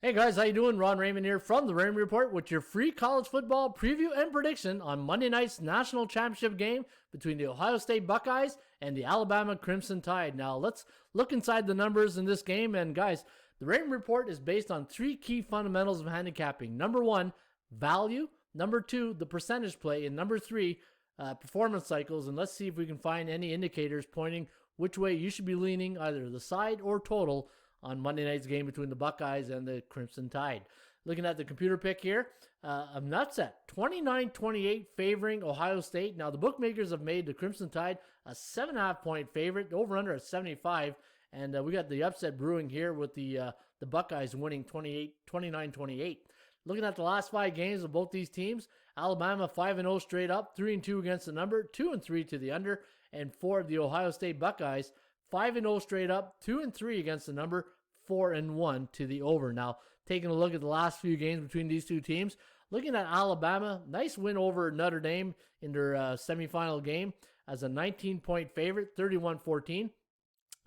Hey guys, how you doing? Ron Raymond here from the Raymond Report with your free college football preview and prediction on Monday night's national championship game between the Ohio State Buckeyes and the Alabama Crimson Tide. Now let's look inside the numbers in this game. And guys, the Raymond Report is based on three key fundamentals of handicapping. Number one, value. Number two, the percentage play. And number three, performance cycles. And let's see if we can find any indicators pointing which way you should be leaning, either the side or total, on Monday night's game between the Buckeyes and the Crimson Tide. Looking at the computer pick here, I'm nuts at 29-28 favoring Ohio State. Now, the bookmakers have made the Crimson Tide a 7.5 point favorite, over under at 75. And we got the upset brewing here with the Buckeyes winning 29-28. Looking at the last 5 games of both these teams, Alabama 5-0 straight up, 3-2 against the number, 2-3 to the under. And for the Ohio State Buckeyes, 5-0 straight up, 2-3 against the number, 4-1 to the over. Now, taking a look at the last few games between these two teams, looking at Alabama, nice win over Notre Dame in their semifinal game as a 19-point favorite, 31-14.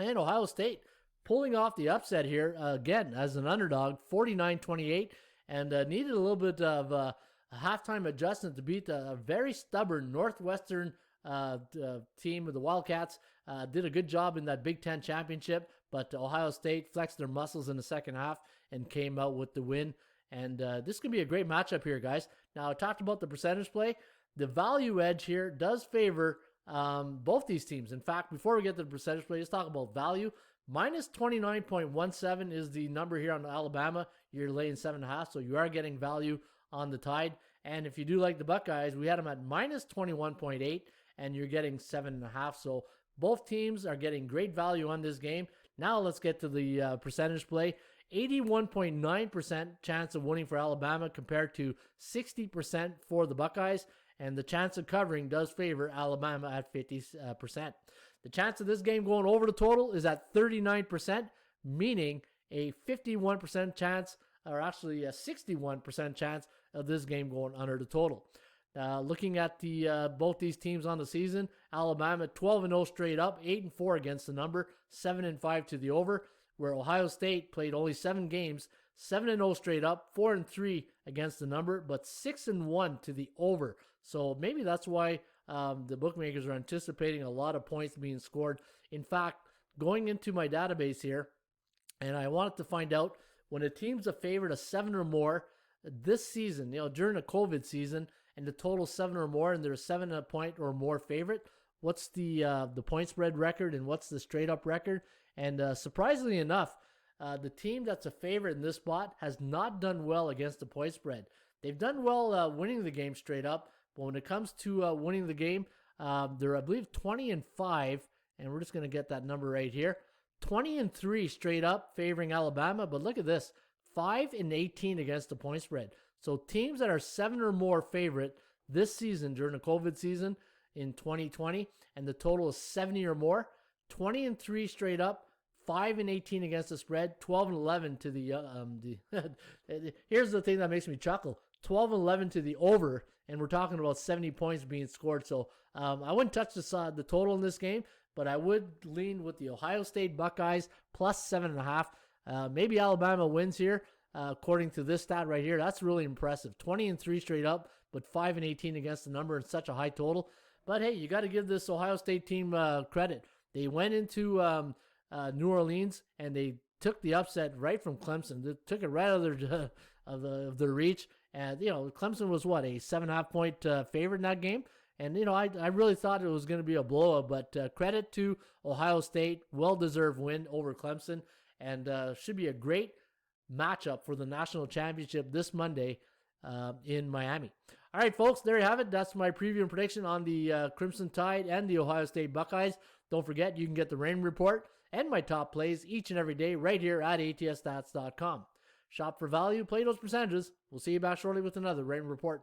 And Ohio State pulling off the upset here again as an underdog, 49-28, and needed a little bit of a halftime adjustment to beat a very stubborn Northwestern team of the Wildcats. Did a good job in that Big Ten championship, but Ohio State flexed their muscles in the second half and came out with the win. And this could be a great matchup here, guys. Now, I talked about the percentage play. The value edge here does favor both these teams. In fact, before we get to the percentage play, let's talk about value. Minus 29.17 is the number here on Alabama. You're laying 7.5, so you are getting value on the Tide. And if you do like the Buckeyes, we had them at minus 21.8, and you're getting 7.5. So both teams are getting great value on this game. Now let's get to the percentage play. 81.9% chance of winning for Alabama compared to 60% for the Buckeyes. And the chance of covering does favor Alabama at 50%. The chance of this game going over the total is at 39%, meaning a 51% chance, or actually a 61% chance of this game going under the total. Looking at the both these teams on the season, Alabama 12-0 straight up, 8-4 against the number, 7-5 to the over, where Ohio State played only 7 games, 7-0 straight up, 4-3 against the number, but 6-1 to the over. So maybe that's why the bookmakers are anticipating a lot of points being scored. In fact, going into my database here, and I wanted to find out when a team's a favorite of 7 or more this season, during a COVID season, and the total 7 or more, and they're a 7 point or more favorite, what's the point spread record and what's the straight up record? And surprisingly enough, the team that's a favorite in this spot has not done well against the point spread. They've done well winning the game straight up, but when it comes to winning the game, they're, I believe, 20-5, and we're just going to get that number right here. 20-3 straight up favoring Alabama, but look at this, 5-18 against the point spread. So teams that are 7 or more favorite this season during the COVID season in 2020, and the total is 70 or more, 20-3 straight up, 5-18 against the spread, 12-11 to the here's the thing that makes me chuckle, 12-11 to the over, and we're talking about 70 points being scored. So I wouldn't touch the total in this game, but I would lean with the Ohio State Buckeyes plus 7.5. Maybe Alabama wins here. According to this stat right here, that's really impressive. 20-3 straight up, but 5-18 against the number and such a high total. But hey, you got to give this Ohio State team credit. They went into New Orleans and they took the upset right from Clemson. They took it right out of their reach. And Clemson was what, a 7.5 point favorite in that game. And I really thought it was going to be a blowout. But credit to Ohio State, well-deserved win over Clemson, and should be a great matchup for the national championship this Monday in Miami. All right, folks, there you have it. That's my preview and prediction on the Crimson Tide and the Ohio State Buckeyes. Don't forget, you can get the Rain Report and my top plays each and every day right here at atsstats.com. Shop for value, play those percentages. We'll see you back shortly with another Rain Report.